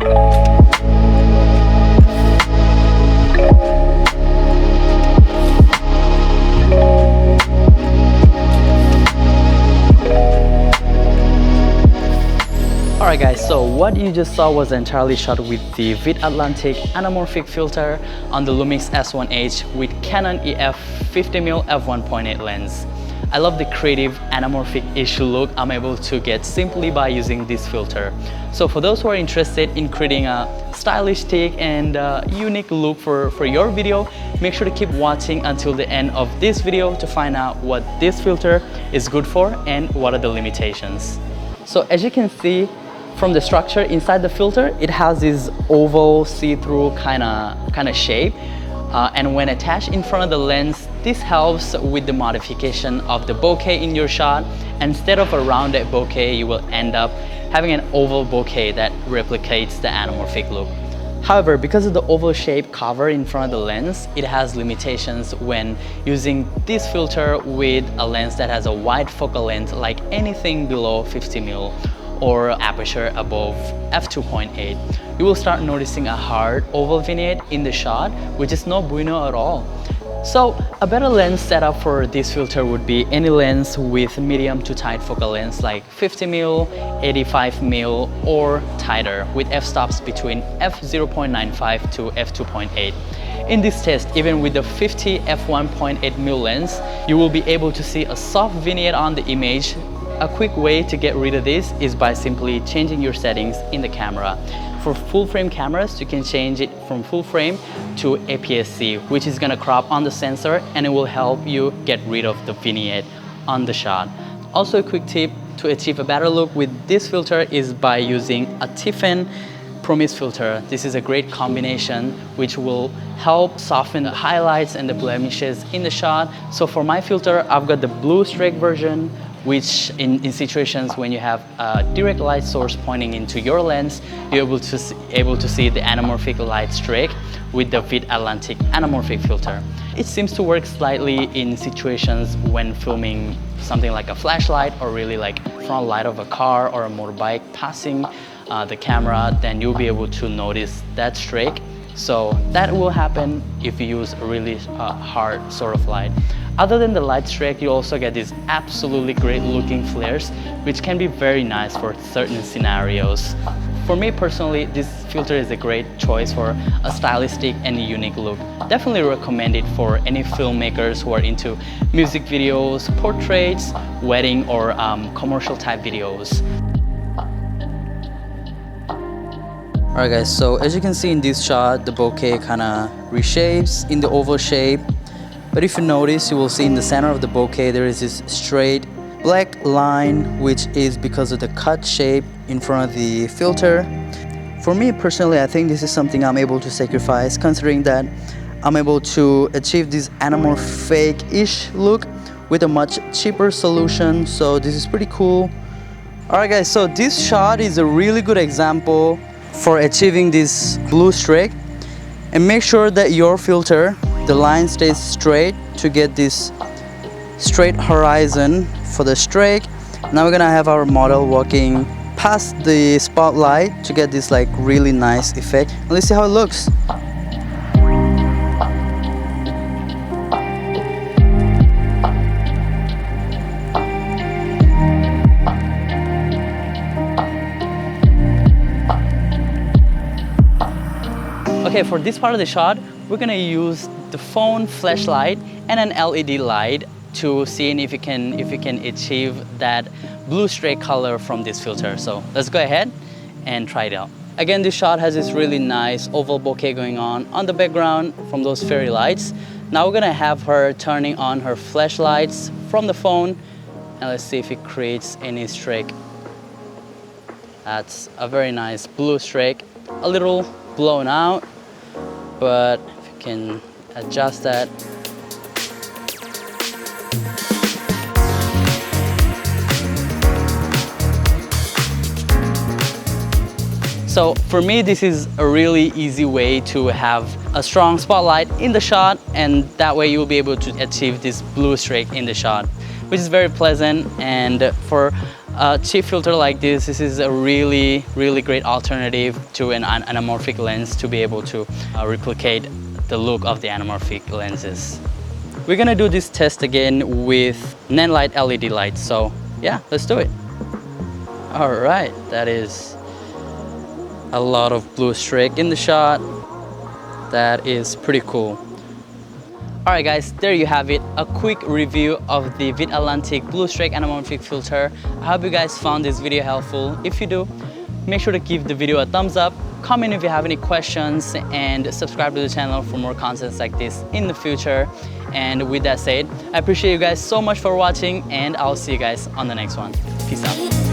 Alright guys, so what you just saw was entirely shot with the Vid-Atlantic Anamorphic filter on the Lumix S1H with Canon EF 50mm f1.8 lens. I love the creative anamorphic-ish look I'm able to get simply by using this filter. So for those who are interested in creating a stylistic and unique look for your video, make sure to keep watching until the end of this video to find out what this filter is good for and what are the limitations. So as you can see, from the structure inside the filter, it has this oval see-through kind of shape, and when attached in front of the lens, this helps with the modification of the bokeh in your shot. Instead of a rounded bokeh, you will end up having an oval bokeh that replicates the anamorphic look. However, because of the oval shape cover in front of the lens, it has limitations when using this filter with a lens that has a wide focal length like anything below 50mm or aperture above f2.8. You will start noticing a hard oval vignette in the shot, which is no bueno at all. So a better lens setup for this filter would be any lens with medium to tight focal length like 50mm, 85mm or tighter with f-stops between f0.95 to f2.8. In this test, even with the 50 f1.8mm lens, you will be able to see a soft vignette on the image. A quick way to get rid of this is by simply changing your settings in the camera. For full frame cameras, you can change it from full frame to aps-c, which is going to crop on the sensor and it will help you get rid of the vignette on the shot. Also, a quick tip to achieve a better look with this filter is by using a Tiffen Promise filter. This is a great combination which will help soften the highlights and the blemishes in the shot. So for my filter, I've got the blue streak version, which in situations when you have a direct light source pointing into your lens, you're able to see the anamorphic light streak with the Vid-Atlantic Anamorphic filter. It seems to work slightly in situations when filming something like a flashlight or really like front light of a car or a motorbike passing the camera, then you'll be able to notice that streak. So that will happen if you use a really hard sort of light. Other than the light streak, you also get these absolutely great looking flares, which can be very nice for certain scenarios. For me personally, this filter is a great choice for a stylistic and unique look. Definitely recommend it for any filmmakers who are into music videos, portraits, wedding or commercial type videos. Alright guys, so as you can see in this shot, the bokeh kind of reshapes in the oval shape. But if you notice, you will see in the center of the bokeh there is this straight black line, which is because of the cut shape in front of the filter. For me personally, I think this is something I'm able to sacrifice, considering that I'm able to achieve this anamorphic-ish look with a much cheaper solution. So this is pretty cool. Alright guys, so this shot is a really good example for achieving this blue streak. And make sure that your filter, the line stays straight to get this straight horizon for the streak. Now we're gonna have our model walking past the spotlight to get this like really nice effect. And let's see how it looks. Okay, for this part of the shot, we're gonna use the phone flashlight and an LED light to see if you can achieve that blue streak color from this filter. So let's go ahead and try it out. Again, this shot has this really nice oval bokeh going on the background from those fairy lights. Now we're gonna have her turning on her flashlights from the phone, and let's see if it creates any streak. That's a very nice blue streak, a little blown out, but if you can adjust that. So for me, this is a really easy way to have a strong spotlight in the shot, and that way you will be able to achieve this blue streak in the shot, which is very pleasant. And for a cheap filter like this is a really great alternative to an anamorphic lens to be able to replicate the look of the anamorphic lenses. We're gonna do this test again with Nanlite LED lights, so yeah, let's do it. All right, that is a lot of blue streak in the shot. That is pretty cool. Alright guys, there you have it, a quick review of the Vid-Atlantic Blue Streak Anamorphic filter. I hope you guys found this video helpful. If you do, make sure to give the video a thumbs up, comment if you have any questions, and subscribe to the channel for more contents like this in the future. And with that said, I appreciate you guys so much for watching, and I'll see you guys on the next one. Peace out.